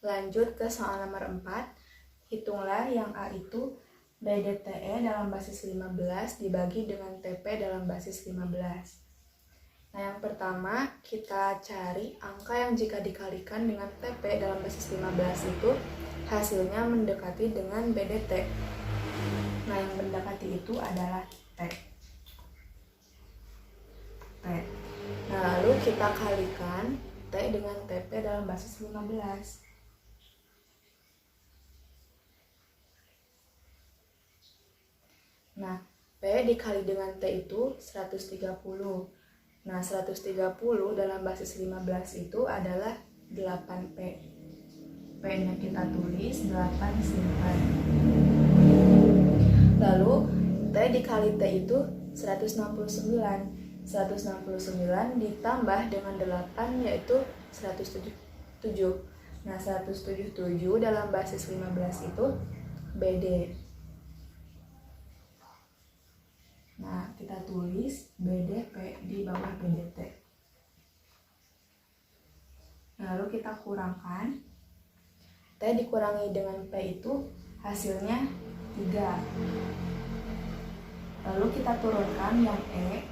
Lanjut ke soal nomor 4. Hitunglah yang A itu BDTE dalam basis 15 dibagi dengan TP dalam basis 15. Nah, yang pertama kita cari angka yang jika dikalikan dengan TP dalam basis 15 itu hasilnya mendekati dengan BDT. Nah, yang mendekati itu adalah T. Nah, lalu kita kalikan T dengan TP dalam basis 15. Nah, P dikali dengan T itu 130. Nah, 130 dalam basis 15 itu adalah 8P. P-nya kita tulis 8 simpan. Lalu, T dikali T itu 169. 169 ditambah dengan 8 yaitu 107. Nah, 177 dalam basis 15 itu BD. Nah, kita tulis BDP di bawah BDT. Lalu kita kurangkan. T dikurangi dengan P itu hasilnya 3. Lalu kita turunkan yang E.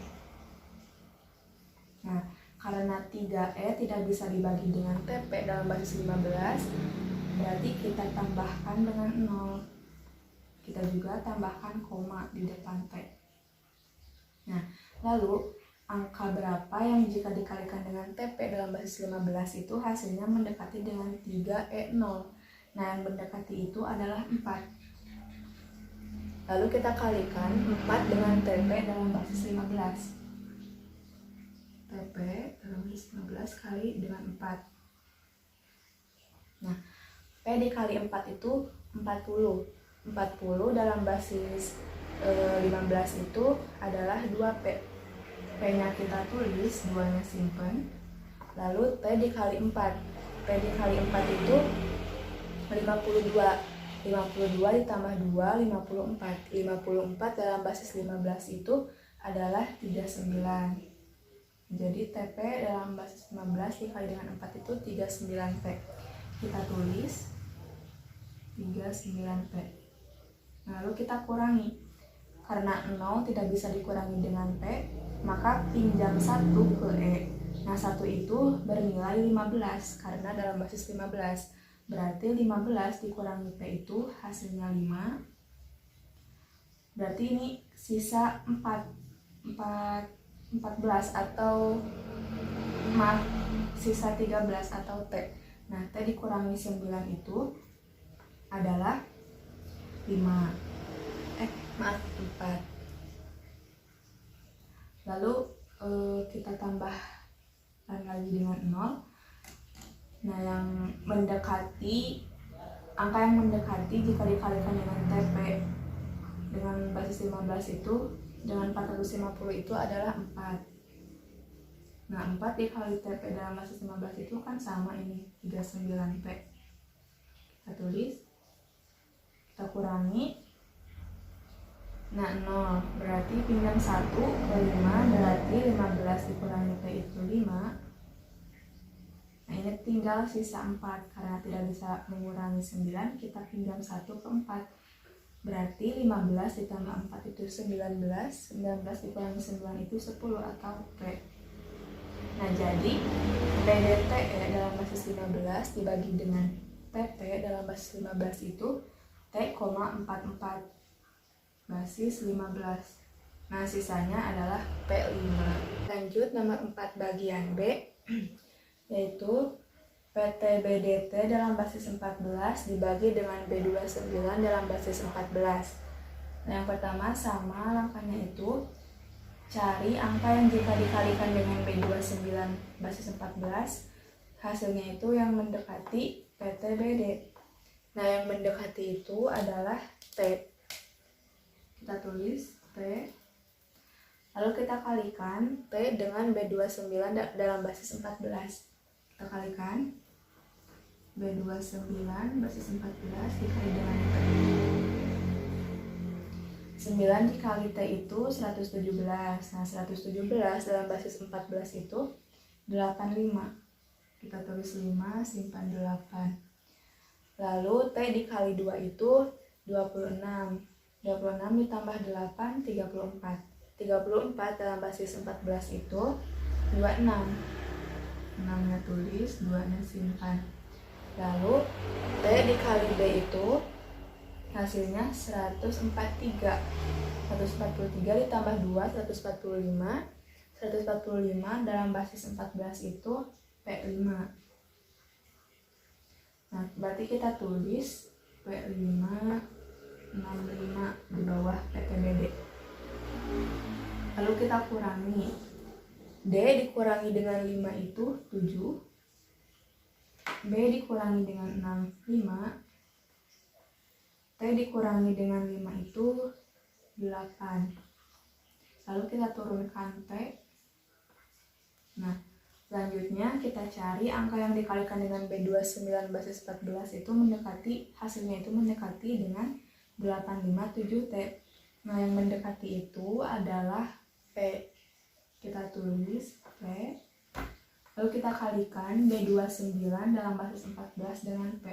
Nah, karena 3E tidak bisa dibagi dengan TP dalam basis 15, berarti kita tambahkan dengan 0. Kita juga tambahkan koma di depan T. Nah, lalu angka berapa yang jika dikalikan dengan TP dalam basis 15 itu hasilnya mendekati dengan 3E0. Nah, yang mendekati itu adalah 4. Lalu kita kalikan 4 dengan TP dalam basis 15. TP dalam basis 15 kali dengan 4. Nah, P dikali 4 itu 40. 40 dalam basis 15 itu adalah 2P. P-nya kita tulis, 2-nya simpen. Lalu T dikali 4. P dikali 4 itu 52. 52 ditambah 2, 54. 54 dalam basis 15 itu adalah 39. Jadi TP dalam basis 15 dikali dengan 4 itu 39P. Kita tulis 39P. Lalu kita kurangi. Karena 0 tidak bisa dikurangi dengan P, maka pinjam 1 ke E. Nah, 1 itu bernilai 15 karena dalam basis 15. Berarti 15 dikurangi P itu hasilnya 5. Berarti ini sisa 14 atau sisa 13 atau T. Nah, T dikurangi 9 itu adalah 5. 4. Lalu kita tambahkan lagi dengan 0. Nah, yang mendekati, angka yang mendekati jika dikalikan dengan TP dengan basis 15 itu dengan 450 itu adalah 4. Nah, 4 dikali TP dalam basis 15 itu kan sama ini, 39P. Kita tulis, kita kurangi. Nah, 0 berarti pinjam 1 ke 5, berarti 15 dikurangi P itu 5. Nah, ini tinggal sisa 4. Karena tidak bisa mengurangi 9, kita pinjam 1 ke 4. Berarti 15 ditambah 4 itu 19. 19 dikurangi 9 itu 10 atau P. Nah, jadi BDT dalam basis 15 dibagi dengan TP dalam basis 15 itu T,44 basis 15. Nah, sisanya adalah P5. Lanjut nomor 4 bagian B, yaitu PT BDT dalam basis 14 dibagi dengan B29 dalam basis 14. Nah, yang pertama sama langkahnya itu cari angka yang jika dikalikan dengan B29 basis 14 hasilnya itu yang mendekati PT BD. Nah, yang mendekati itu adalah T. Kita tulis T. Lalu kita kalikan T dengan B29 dalam basis 14. Kita kalikan B29 basis 14 dikali dengan T. 9 dikali T itu 117. Nah, 117 dalam basis 14 itu 85. Kita tulis 5, simpan 8. Lalu T dikali 2 itu 26. 26 ditambah 8, 34. 34 dalam basis 14 itu 26. 6-nya tulis, 2-nya simpan. Lalu T dikali B itu hasilnya 143. 143 ditambah 2, 145. 145 dalam basis 14 itu P5. Nah, berarti kita tulis P5 65 di bawah PTBD. Lalu kita kurangi. D dikurangi dengan 5 itu 7. B dikurangi dengan 6, 5. T dikurangi dengan 5 itu 8. Lalu kita turunkan T. Nah, selanjutnya kita cari angka yang dikalikan dengan B29 basis 14 itu mendekati, hasilnya itu mendekati dengan 857T. Nah, yang mendekati itu adalah P. Kita tulis P. Lalu kita kalikan B29 dalam basis 14 dengan P.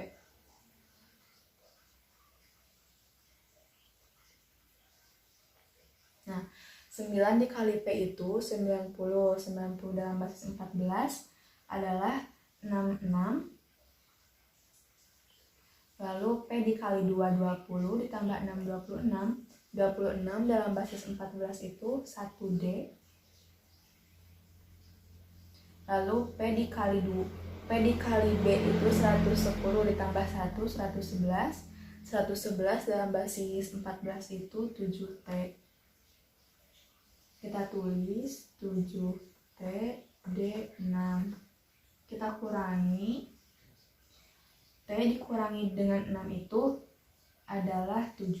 Nah, 9 dikali P itu 90. 90 dalam basis 14 adalah 66. Lalu P dikali 2, 20 ditambah 6, 26. 26 dalam basis 14 itu 1D. Lalu P dikali B itu 110 ditambah 1, 111. 111 dalam basis 14 itu 7T. Kita tulis 7T D6. Kita kurangi. T dikurangi dengan 6 itu adalah 7.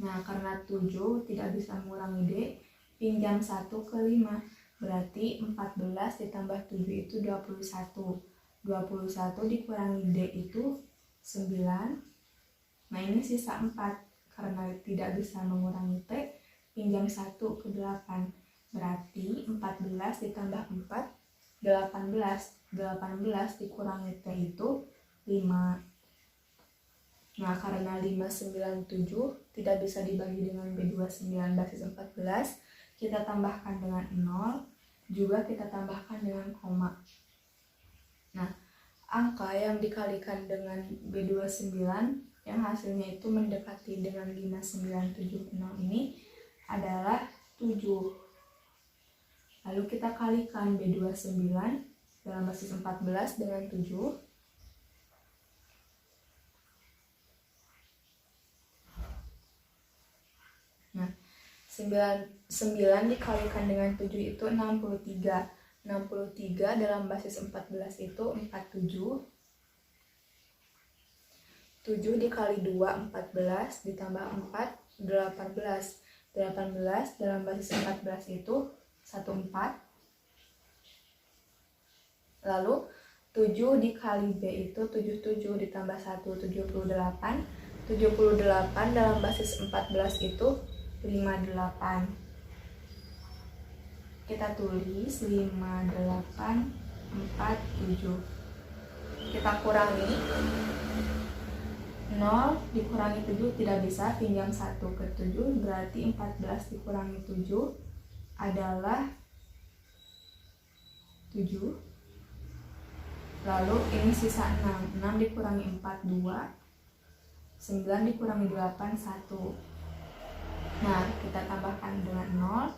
Nah, karena 7 tidak bisa mengurangi D, pinjam 1 ke 5. Berarti 14 ditambah 7 itu 21. 21 dikurangi D itu 9. Nah, ini sisa 4. Karena tidak bisa mengurangi T, pinjam 1 ke 8. Berarti 14 ditambah 4, 18. 18 dikurangi T itu 5. Nah, karena 597 tidak bisa dibagi dengan B29 basis 14, kita tambahkan dengan 0, juga kita tambahkan dengan koma. Nah, angka yang dikalikan dengan B29 yang hasilnya itu mendekati dengan 5970 ini adalah 7. Lalu kita kalikan B29 dalam basis 14 dengan 7. Nah, 9 dikalikan dengan 7 itu 63. 63 dalam basis 14 itu 47. 7 dikali 2, 14, ditambah 4, 18. 18 dalam basis 14 itu 14. Lalu 7 dikali B itu 77 ditambah 1, 78. 78 dalam basis 14 itu 58. Kita tulis 5847. Kita kurangi. 0 dikurangi 7 tidak bisa, pinjam 1 ke 7, berarti 14 dikurangi 7 adalah 7. Lalu ini sisa 6. 6 dikurangi 4, 2. 9 dikurangi 8, 1. Nah, kita tambahkan dengan 0.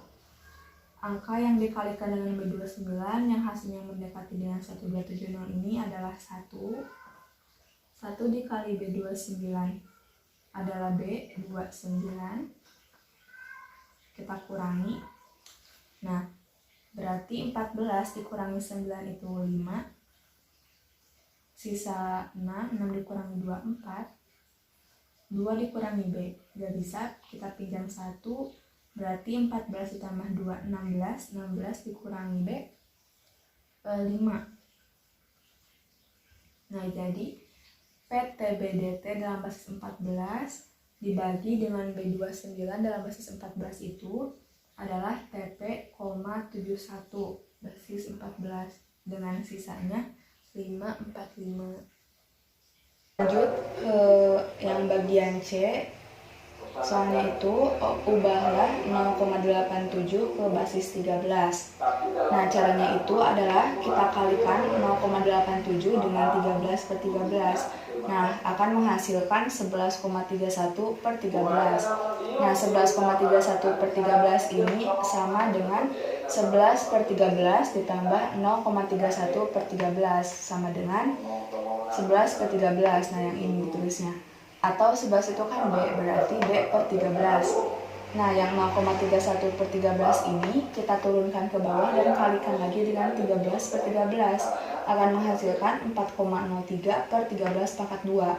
Angka yang dikalikan dengan B29 yang hasilnya mendekati dengan 1270 ini adalah 1. 1 dikali B29 adalah B29. Kita kurangi. Nah, berarti 14 dikurangi 9 itu 5. Sisa 6. 6 dikurangi 2, 4. 2 dikurangi B, gak bisa, kita pinjam 1. Berarti 14 ditambah 2, 16. 16 dikurangi B, 5. Nah, jadi PTBDT dalam basis 14 dibagi dengan B29 dalam basis 14 itu adalah TP,71 basis 14 dengan sisanya 545. Lanjut ke yang bagian C. Soalnya itu ubahlah 0,87 ke basis 13. Nah, caranya itu adalah kita kalikan 0,87 dengan 13 per 13. Nah, akan menghasilkan 11,31 per 13. Nah, 11,31 per 13 ini sama dengan 11 per 13 ditambah 0,31 per 13 sama dengan 11 per 13. Nah, yang ini ditulisnya. Atau 11 itu kan B, berarti B per 13. Nah, yang 0,31 per 13 ini kita turunkan ke bawah dan kalikan lagi dengan 13 per 13. Akan menghasilkan 4,03 per 13 pangkat 2.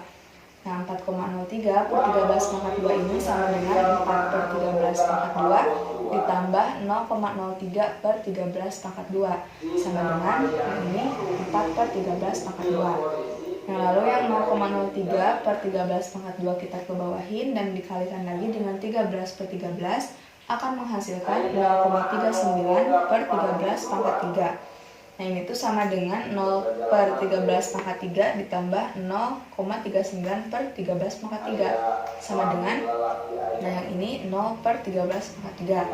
Nah, 4,03 per 13 pangkat 2 ini sama dengan 4 per 13 pangkat 2 ditambah 0,03 per 13 pangkat 2 sama dengan ini 4 per 13 pangkat 2. Nah, lalu yang 0,03 per 13 pangkat 2 kita kebawahin dan dikalikan lagi dengan 13 per 13 akan menghasilkan 0,39 per 13 pangkat 3. Nah, ini tuh sama dengan 0 per 13 pangkat 3 ditambah 0,39 per 13 pangkat 3 sama dengan, nah yang ini 0 per 13 pangkat 3.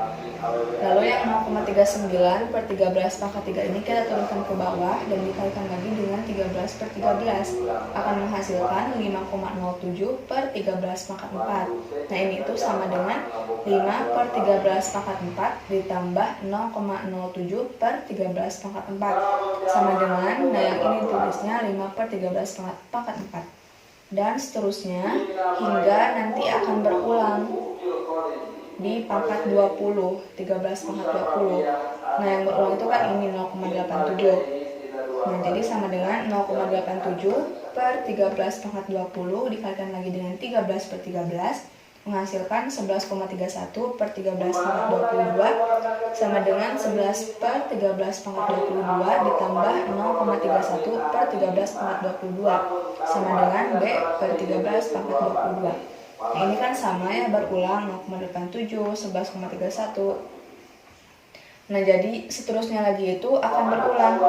Lalu yang 0,39 per 13 pangkat 3 ini kita turunkan ke bawah dan dikalikan lagi dengan 13 per 13 akan menghasilkan 5,07 per 13 pangkat 4. Nah, ini itu sama dengan 5 per 13 pangkat 4 ditambah 0,07 per 13 pangkat 4 sama dengan, nah yang ini tulisnya 5 per 13 pangkat 4 dan seterusnya hingga nanti akan berulang di pangkat 20, 13 pangkat 20. Nah, yang berulang itu kan ini 0,87. Nah, jadi sama dengan 0,87 per 13 pangkat 20 dikalikan lagi dengan 13 per 13 menghasilkan 11,31 per 13 pangkat 22 sama dengan 11 per 13 pangkat 22 ditambah 0,31 per 13 pangkat 22 sama dengan B per 13 pangkat 22. Nah, ini kan sama ya, berulang 0,87, 11,31. Nah, jadi seterusnya lagi itu akan berulang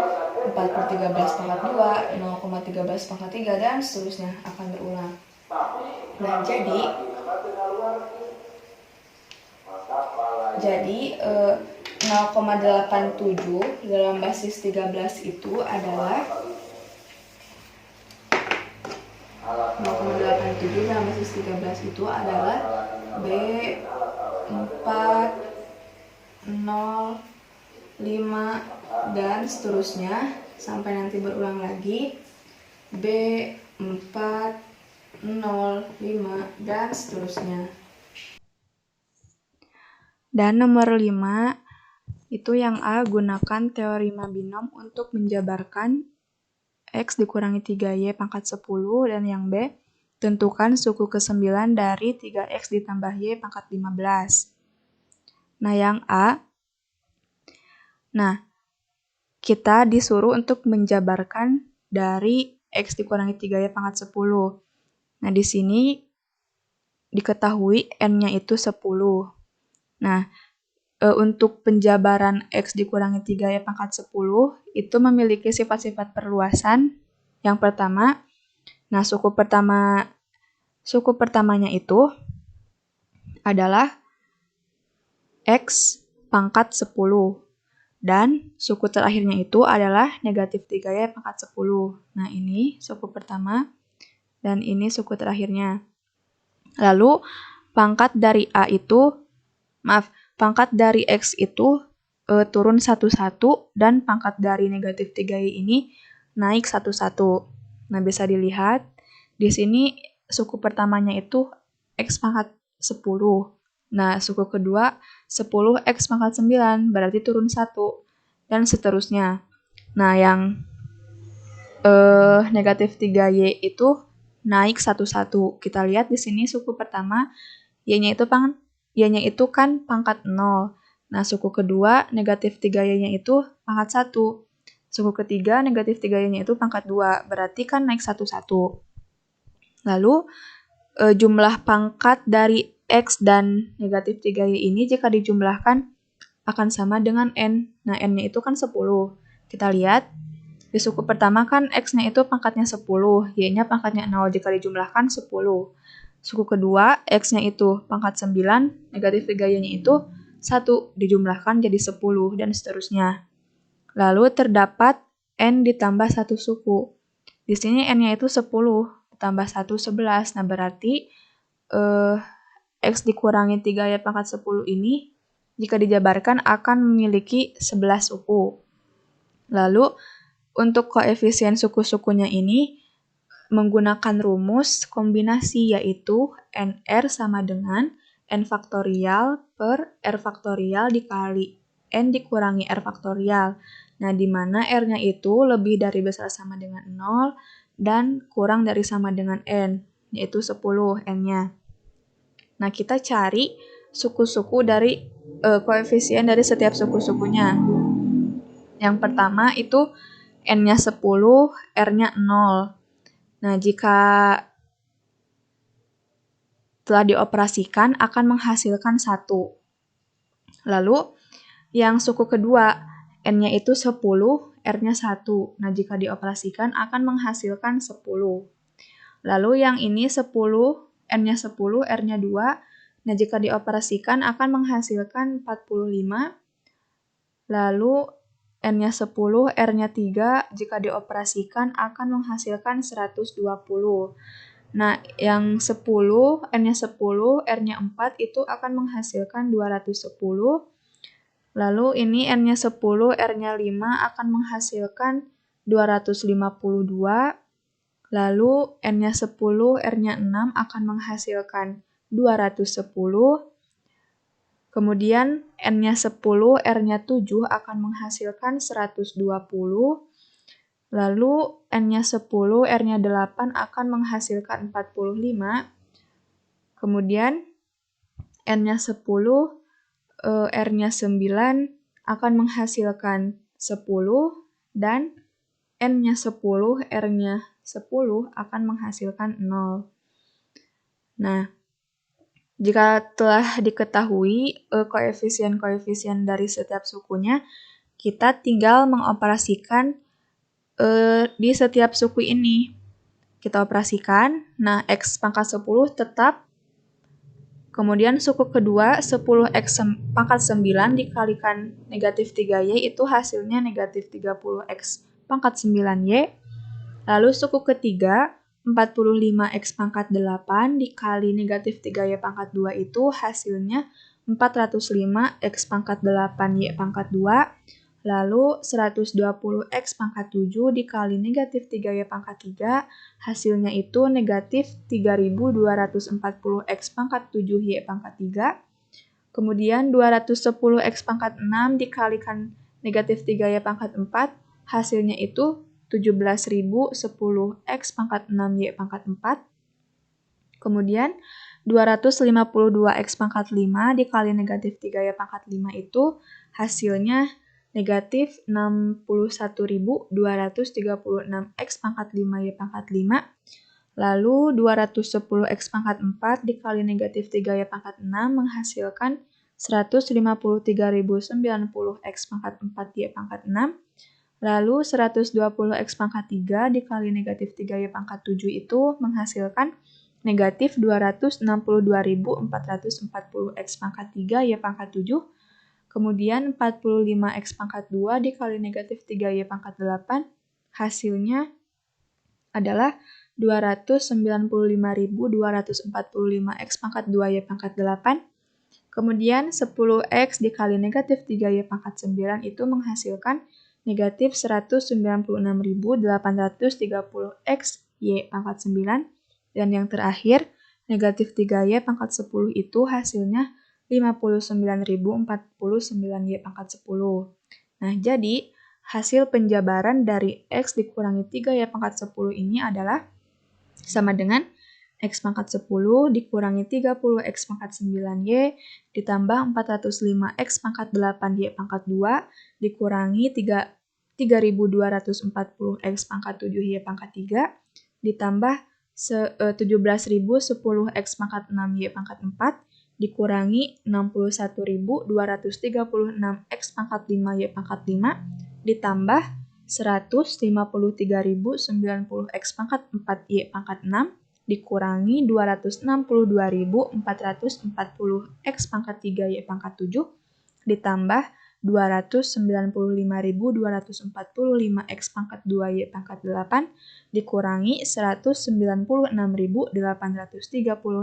4 per 13 pangkat 2, 0,13 pangkat 3, dan seterusnya akan berulang. Nah, jadi 0,87 dalam basis 13 itu adalah 0,87 dalam basis 13 itu adalah B 4 0 5 dan seterusnya sampai nanti berulang lagi B 4 0 5 dan seterusnya. Dan nomor 5 itu yang A, gunakan teorema binom untuk menjabarkan X dikurangi 3Y pangkat 10, dan yang B, tentukan suku ke-9 dari 3X ditambah Y pangkat 15. Nah, yang A, kita disuruh untuk menjabarkan dari X dikurangi 3Y pangkat 10. Nah, di sini diketahui N-nya itu 10. Nah, untuk penjabaran X dikurangi 3Y pangkat 10 itu memiliki sifat-sifat perluasan. Yang pertama, nah suku pertamanya itu adalah X pangkat 10 dan suku terakhirnya itu adalah negatif 3Y pangkat 10. Nah, ini suku pertama dan ini suku terakhirnya. Lalu pangkat dari X itu turun 1-1 dan pangkat dari negatif 3Y ini naik 1-1. Nah, bisa dilihat di sini suku pertamanya itu X pangkat 10. Nah, suku kedua 10X pangkat 9, berarti turun 1 dan seterusnya. Nah, yang negatif 3Y itu naik 1-1. Kita lihat di sini suku pertama Y-nya itu kan pangkat 0. Nah, suku kedua negatif 3Y-nya itu pangkat 1. Suku ketiga negatif 3Y-nya itu pangkat 2. Berarti kan naik 1-1. Lalu jumlah pangkat dari X dan negatif 3Y ini jika dijumlahkan akan sama dengan N. Nah, N-nya itu kan 10. Kita lihat Di suku pertama kan X-nya itu pangkatnya 10, Y-nya pangkatnya 0 jika dijumlahkan 10. Suku kedua, X-nya itu pangkat 9, negatif 3Y-nya itu 1 dijumlahkan jadi 10, dan seterusnya. Lalu terdapat N ditambah 1 suku. Di sini N-nya itu 10, ditambah 1, 11. Nah, berarti X dikurangi 3Y pangkat 10 ini, jika dijabarkan akan memiliki 11 suku. Lalu, untuk koefisien suku-sukunya ini menggunakan rumus kombinasi, yaitu NR sama dengan N faktorial per R faktorial dikali N dikurangi R faktorial. Nah, di mana R-nya itu lebih dari besar sama dengan 0 dan kurang dari sama dengan N, yaitu 10 N-nya. Nah, kita cari suku-suku dari koefisien dari setiap suku-sukunya. Yang pertama itu N-nya 10, R-nya 0. Nah, jika telah dioperasikan akan menghasilkan 1. Lalu, yang suku kedua, N-nya itu 10, R-nya 1. Nah, jika dioperasikan akan menghasilkan 10. Lalu, yang ini 10, N-nya 10, R-nya 2. Nah, jika dioperasikan akan menghasilkan 45. Lalu, N-nya 10, R-nya 3, jika dioperasikan akan menghasilkan 120. Nah, yang 10, N-nya 10, R-nya 4 itu akan menghasilkan 210. Lalu ini N-nya 10, R-nya 5 akan menghasilkan 252. Lalu N-nya 10, R-nya 6 akan menghasilkan 210. Kemudian N-nya 10, R-nya 7 akan menghasilkan 120. Lalu N-nya 10, R-nya 8 akan menghasilkan 45. Kemudian N-nya 10, R-nya 9 akan menghasilkan 10. Dan N-nya 10, R-nya 10 akan menghasilkan 0. Nah, jika telah diketahui koefisien-koefisien dari setiap sukunya, kita tinggal mengoperasikan di setiap suku ini. Kita operasikan, nah X pangkat 10 tetap, kemudian suku kedua 10X pangkat 9 dikalikan negatif 3Y itu hasilnya negatif 30X pangkat 9Y. Lalu suku ketiga 45X pangkat 8 dikali negatif 3Y pangkat 2 itu hasilnya 405X pangkat 8Y pangkat 2. Lalu 120X pangkat 7 dikali negatif 3Y pangkat 3, hasilnya itu negatif 3240X pangkat 7Y pangkat 3. Kemudian 210X pangkat 6 dikalikan negatif 3Y pangkat 4, hasilnya itu 17.010X pangkat 6Y pangkat 4. Kemudian 252X pangkat 5 dikali negatif 3Y pangkat 5 itu hasilnya negatif 61.236X pangkat 5Y pangkat 5. Lalu 210X pangkat 4 dikali negatif 3Y pangkat 6 menghasilkan 153.090X pangkat 4Y pangkat 6. Lalu 120X pangkat 3 dikali negatif 3Y pangkat 7 itu menghasilkan negatif 262.440X pangkat 3Y pangkat 7. Kemudian 45X pangkat 2 dikali negatif 3Y pangkat 8, hasilnya adalah 295.245X pangkat 2Y pangkat 8. Kemudian 10X dikali negatif 3Y pangkat 9 itu menghasilkan negatif 196.830X Y pangkat 9. Dan yang terakhir, negatif 3Y pangkat 10 itu hasilnya 59.049Y pangkat 10. Nah, jadi hasil penjabaran dari X dikurangi 3Y pangkat 10 ini adalah sama dengan X pangkat 10 dikurangi 30X pangkat 9Y ditambah 405X pangkat 8Y pangkat 2 dikurangi 3.240X pangkat 7Y pangkat 3 ditambah 17.010X pangkat 6Y pangkat 4 dikurangi 61.236X pangkat 5Y pangkat 5 ditambah 153.090 X pangkat 4 Y pangkat 6 dikurangi 262.440 X pangkat 3 Y pangkat 7 ditambah 295.245 X pangkat 2 Y pangkat 8 dikurangi 196.830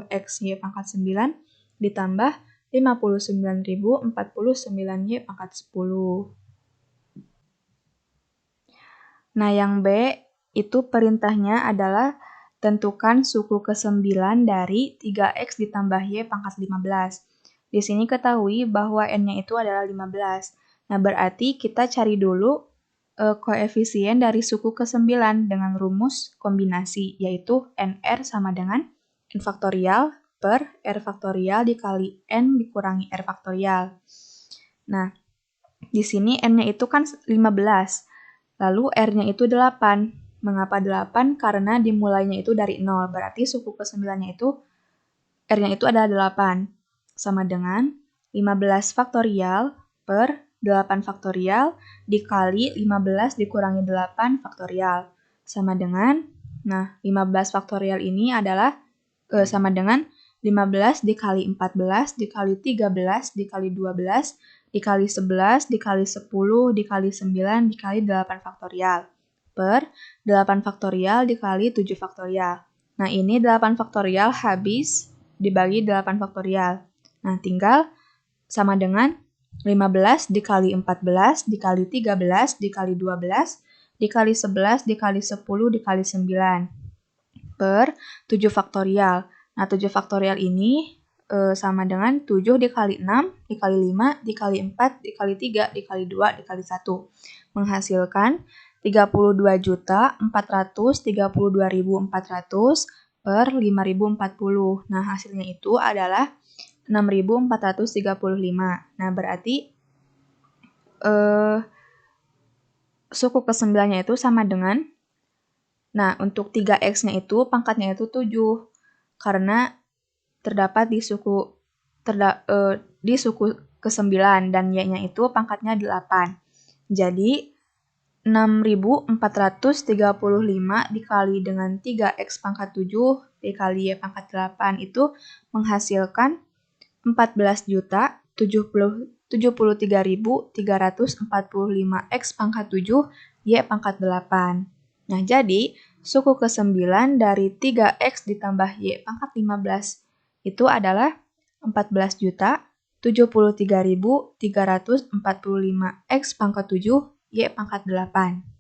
X Y pangkat 9 ditambah 59.049 Y pangkat 10. Nah, yang B itu perintahnya adalah tentukan suku ke-9 dari 3X ditambah Y pangkat 15. Di sini ketahui bahwa N-nya itu adalah 15. Nah, berarti kita cari dulu koefisien dari suku ke-9 dengan rumus kombinasi, yaitu NR sama dengan N faktorial per R faktorial dikali N dikurangi R faktorial. Nah, di sini N-nya itu kan 15. Lalu R-nya itu 8. Mengapa 8? Karena dimulainya itu dari 0. Berarti suku ke-9-nya itu R-nya itu adalah 8. Sama dengan 15 faktorial per 8 faktorial dikali 15 dikurangi 8 faktorial. Sama dengan, 15 faktorial ini adalah sama dengan 15 dikali 14 dikali 13 dikali 12 dikali 11 dikali 10 dikali 9 dikali 8 faktorial per 8 faktorial dikali 7 faktorial. Nah, ini 8 faktorial habis dibagi 8 faktorial. Nah, tinggal sama dengan 15 dikali 14 dikali 13 dikali 12 dikali 11 dikali 10 dikali 9 per 7 faktorial. Nah, 7 faktorial ini sama dengan 7 dikali 6, dikali 5, dikali 4, dikali 3, dikali 2, dikali 1. Menghasilkan 32.432.400 per 5.040. Nah, hasilnya itu adalah 6.435. Nah, berarti suku ke-9-nya itu sama dengan, nah, untuk 3X-nya itu pangkatnya itu 7. Karena terdapat di suku ke-9 dan Y-nya itu pangkatnya 8. Jadi 6.435 dikali dengan 3X pangkat 7 dikali Y pangkat 8 itu menghasilkan 14.073.345 X pangkat 7 Y pangkat 8. Nah, jadi suku ke-9 dari 3X ditambah Y pangkat 15 itu adalah 14.073.345 X pangkat 7 Y pangkat 8.